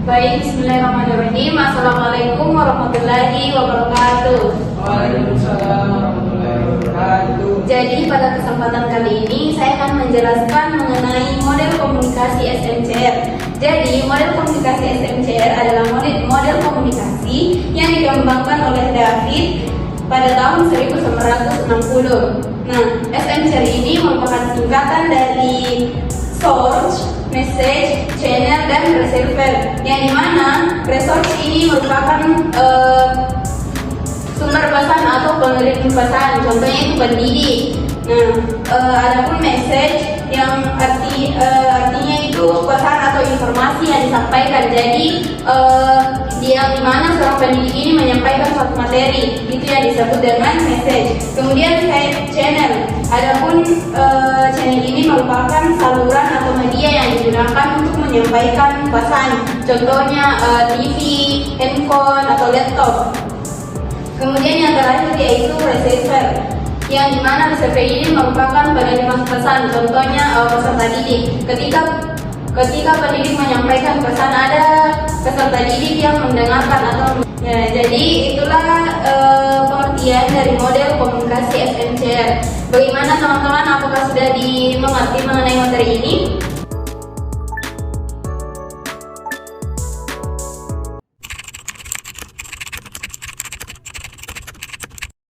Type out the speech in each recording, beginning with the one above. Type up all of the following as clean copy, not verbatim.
Baik, bismillahirrahmanirrahim. Assalamualaikum warahmatullahi wabarakatuh. Waalaikumsalam warahmatullahi wabarakatuh. Jadi pada kesempatan kali ini saya akan menjelaskan mengenai model komunikasi SMCR. Jadi model komunikasi SMCR adalah model komunikasi yang dikembangkan oleh David pada tahun 1960. Nah, SMCR ini merupakan singkatan dari Source, Message, Channel, dan Receiver, yang dimana resource ini merupakan sumber pesan atau pengirim pesan, contohnya itu pendidik. Nah, adapun message yang artinya itu pesan atau informasi yang disampaikan. Jadi yang dimana seorang pendidik ini menyampaikan suatu materi, itu yang disebut dengan message. Kemudian channel. Adapun channel ini merupakan saluran atau media yang digunakan untuk menyampaikan pesan, contohnya TV, handphone, atau laptop. Kemudian yang terakhir yaitu receiver, yang dimana receiver ini merupakan penerima pesan, contohnya peserta didik. Ketika pendidik menyampaikan pesan, ada peserta didik yang mendengarkan atau jadi itulah pengertian dari model komunikasi SMCR. Bagaimana teman-teman, apakah sudah dimengerti mengenai materi ini?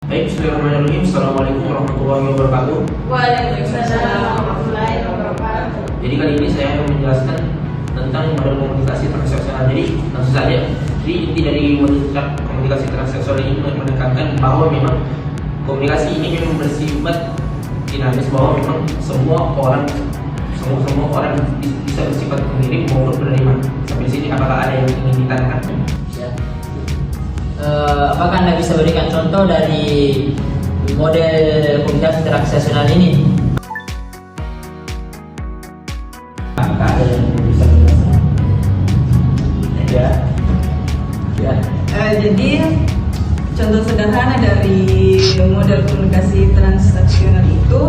Baik, bismillahirrahmanirrahim. Assalamualaikum warahmatullahi wabarakatuh. Waalaikumsalam warahmatullahi wabarakatuh. Jadi kali ini saya akan menjelaskan tentang model komunikasi transaksional. Jadi langsung saja. Jadi inti dari model komunikasi transaksional ini menekankan bahwa memang komunikasi ini memang bersifat dinamis, bahwa memang semua orang bisa bersifat pengirim maupun penerima. Sampai sini apakah ada yang ingin ditanyakan? Apakah Anda bisa berikan contoh dari model komunikasi transaksional ini? Apakah ada yang bisa menjelaskan? Ya. Jadi contoh sederhana dari model komunikasi transaksional itu,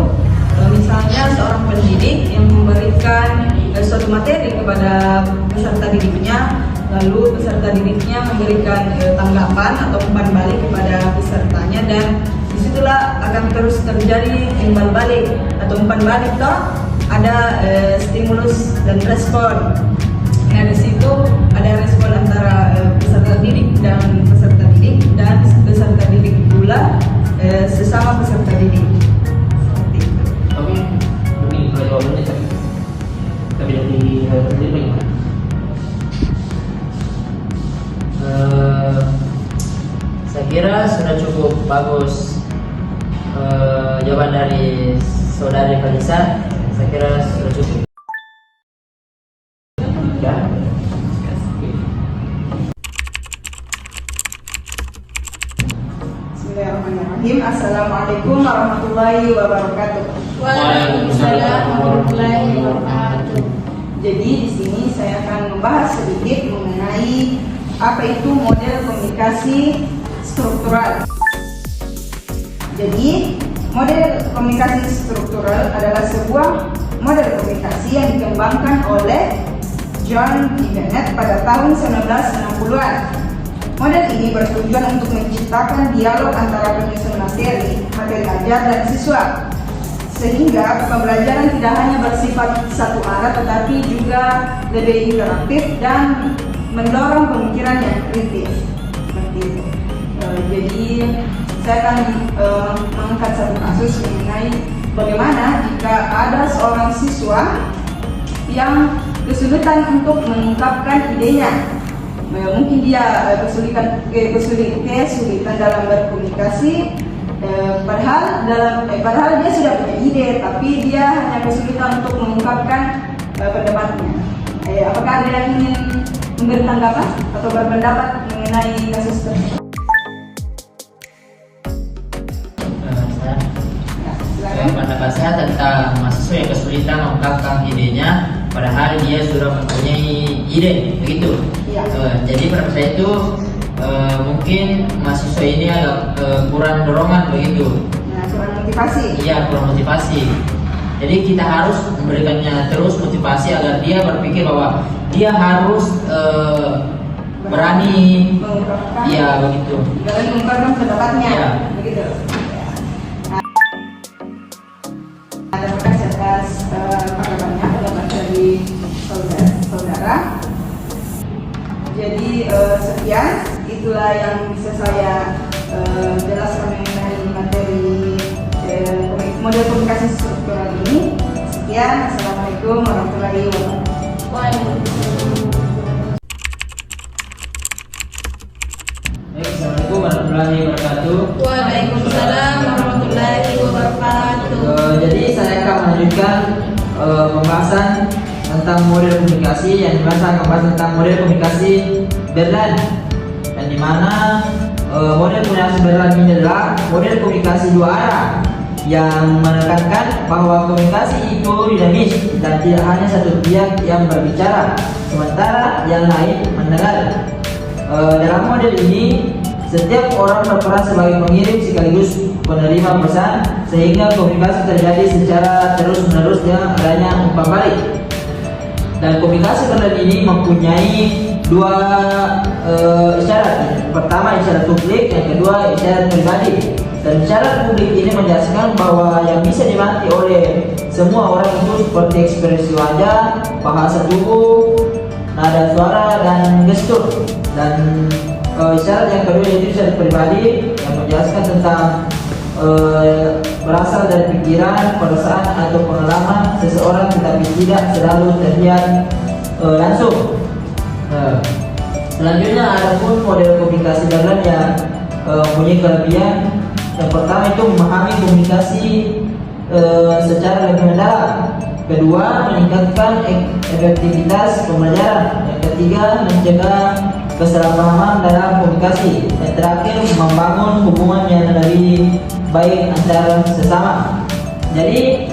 misalnya seorang pendidik yang memberikan suatu materi kepada peserta didiknya, lalu peserta didiknya memberikan tanggapan atau umpan balik kepada pesertanya, dan disitulah akan terus terjadi timbal balik atau umpan balik, toh ada stimulus dan respon. Nah, di situ ada respon antara peserta didik dan peserta didik, dan peserta didik pula sesama peserta didik. Seperti itu. Tapi ini jawabannya tapi dari bagaimana? Saya kira sudah cukup bagus jawaban dari saudari Falisa. Saya kira sudah cukup. Ya. Bismillahirrahmanirrahim. Assalamualaikum warahmatullahi wabarakatuh. Waalaikumsalam warahmatullahi wabarakatuh. Jadi di sini saya akan membahas sedikit mengenai apa itu model komunikasi struktural. Jadi model komunikasi struktural adalah sebuah model komunikasi yang dikembangkan oleh John Bennett pada tahun 1960-an. Model ini bertujuan untuk menciptakan dialog antara penyusun materi ajar dan siswa, sehingga pembelajaran tidak hanya bersifat satu arah tetapi juga lebih interaktif dan mendorong pemikiran yang kritis. Seperti itu. Jadi saya akan mengangkat satu kasus mengenai bagaimana jika ada seorang siswa yang kesulitan untuk mengungkapkan idenya. Mungkin dia kesulitan dalam berkomunikasi, padahal dia sudah punya ide, tapi dia hanya kesulitan untuk mengungkapkan pendapatnya. Apakah ada yang ingin memberi tanggapan atau berpendapat mengenai kasus tersebut? Pendapat saya tentang mahasiswa yang kesulitan mengungkapkan idenya, padahal dia sudah mempunyai ide, begitu. Ya. Jadi menurut saya itu mungkin mahasiswa ini agak kurang dorongan, begitu. Nah, kurang motivasi. Iya, kurang motivasi. Jadi kita harus memberikannya terus motivasi agar dia berpikir bahwa dia harus berani, mengungkapkan, ya begitu. berani mengungkapkan pendapatnya, Ya. begitu. Nah, terima kasih atas pengalamannya pendapat dari saudara. Jadi sekian, itulah yang bisa saya jelaskan mengenai materi model komunikasi struktural ini. Sekian, assalamualaikum warahmatullahi wabarakatuh. Waalaikumsalam. Baik, assalamualaikum warahmatullahi wabarakatuh. Waalaikumsalam warahmatullahi wabarakatuh. Jadi saya akan melanjutkan pembahasan tentang model komunikasi, yang dimana saya akan membahas tentang model komunikasi Berlan, dan dimana model komunikasi Berlan ini adalah model komunikasi dua arah yang menekankan bahwa komunikasi itu dinamis dan tidak hanya satu pihak yang berbicara sementara yang lain mendengar. Dalam model ini setiap orang berperan sebagai pengirim sekaligus penerima pesan, sehingga komunikasi terjadi secara terus-menerus dengan adanya umpan balik. Dan komunikasi Berlan ini mempunyai dua isyarat. Pertama isyarat publik, yang kedua isyarat pribadi. Dan isyarat publik ini menjelaskan bahwa yang bisa dimengerti oleh semua orang itu seperti ekspresi wajah, bahasa tubuh, nada suara, dan gestur. Dan isyarat yang kedua yaitu isyarat pribadi, yang menjelaskan tentang berasal dari pikiran, perasaan atau pengalaman seseorang, tetapi tidak selalu terlihat langsung. Selanjutnya ada pun model komunikasi Berlan yang mempunyai kelebihan. Yang pertama itu memahami komunikasi secara lebih mendalam. Kedua, meningkatkan efektivitas pembelajaran. Yang ketiga, mencegah kesalahpahaman dalam komunikasi. Yang terakhir, membangun hubungan yang lebih baik antara sesama. Jadi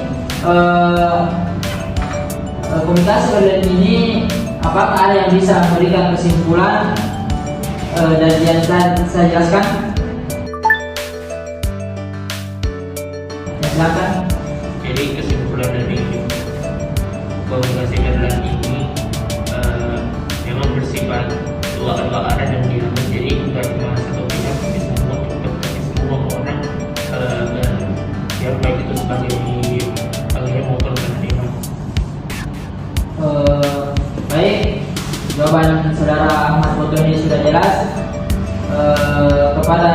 komunikasi Berlan ini, apakah ada yang bisa memberikan kesimpulan dari yang saya jelaskan? Ya, silakan. Jadi kesimpulan dari komunikasi Berlan ini memang bersifat dua arah dan dinamis. Jadi bukan cuma satu pihak, tapi semua orang yang baik itu sebagai pengirim maupun penerima. Baik, jawaban saudara Ahmad Putu ini sudah jelas. Kepada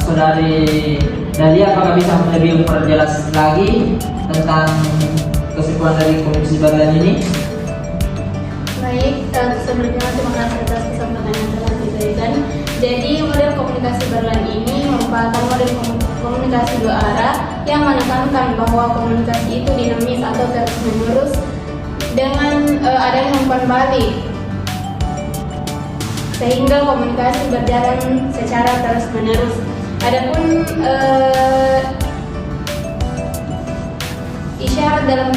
saudari Dahlia, apakah bisa lebih memperjelas lagi tentang kesimpulan dari komunikasi Berlan ini? Baik, sebelumnya terima kasih atas kesempatan yang telah diberikan. Jadi model komunikasi Berlan ini merupakan model komunikasi dua arah yang menekankan bahwa komunikasi itu dinamis atau terus-menerus dengan adanya umpan balik, sehingga komunikasi berjalan secara terus-menerus. Adapun isyarat dalam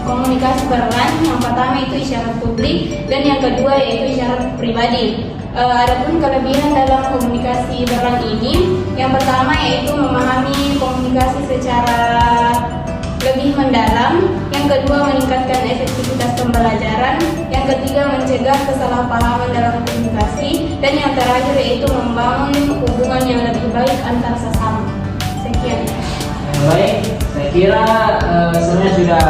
komunikasi Berlan, yang pertama itu isyarat publik dan yang kedua yaitu isyarat pribadi. Adapun kelebihan dalam komunikasi Berlan ini, yang pertama yaitu memahami komunikasi secara lebih mendalam, yang kedua meningkatkan efektivitas pembelajaran, yang ketiga mencegah kesalahpahaman dalam komunikasi, dan yang terakhir yaitu membangun hubungan yang lebih baik antar sesama. Sekian. Baik, saya kira semuanya sudah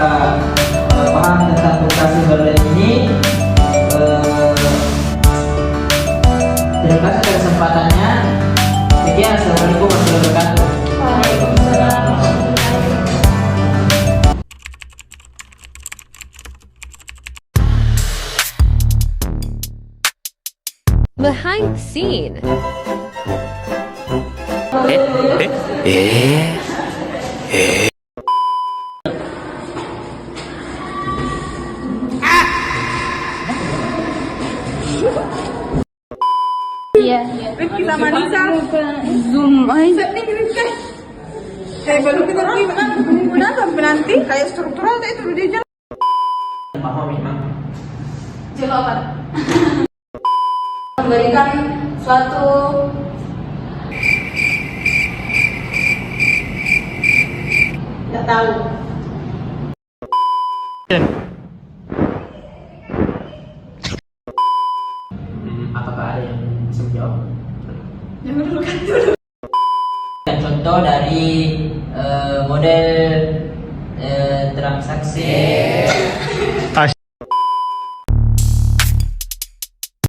paham tentang komunikasi Berlan ini. Terima kasih atas kesempatannya. Sekian, assalamualaikum warahmatullahi wabarakatuh. Waalaikumsalam. Behind the scene. Iya. Rifki sama Nisa Zoom aja nih Rifki. Baru kita udah sampai nanti kayak struktural itu udah dia jalan. Paham memang. Jawaban. Memberikan suatu nggak tahu. Dan contoh dari model transaksi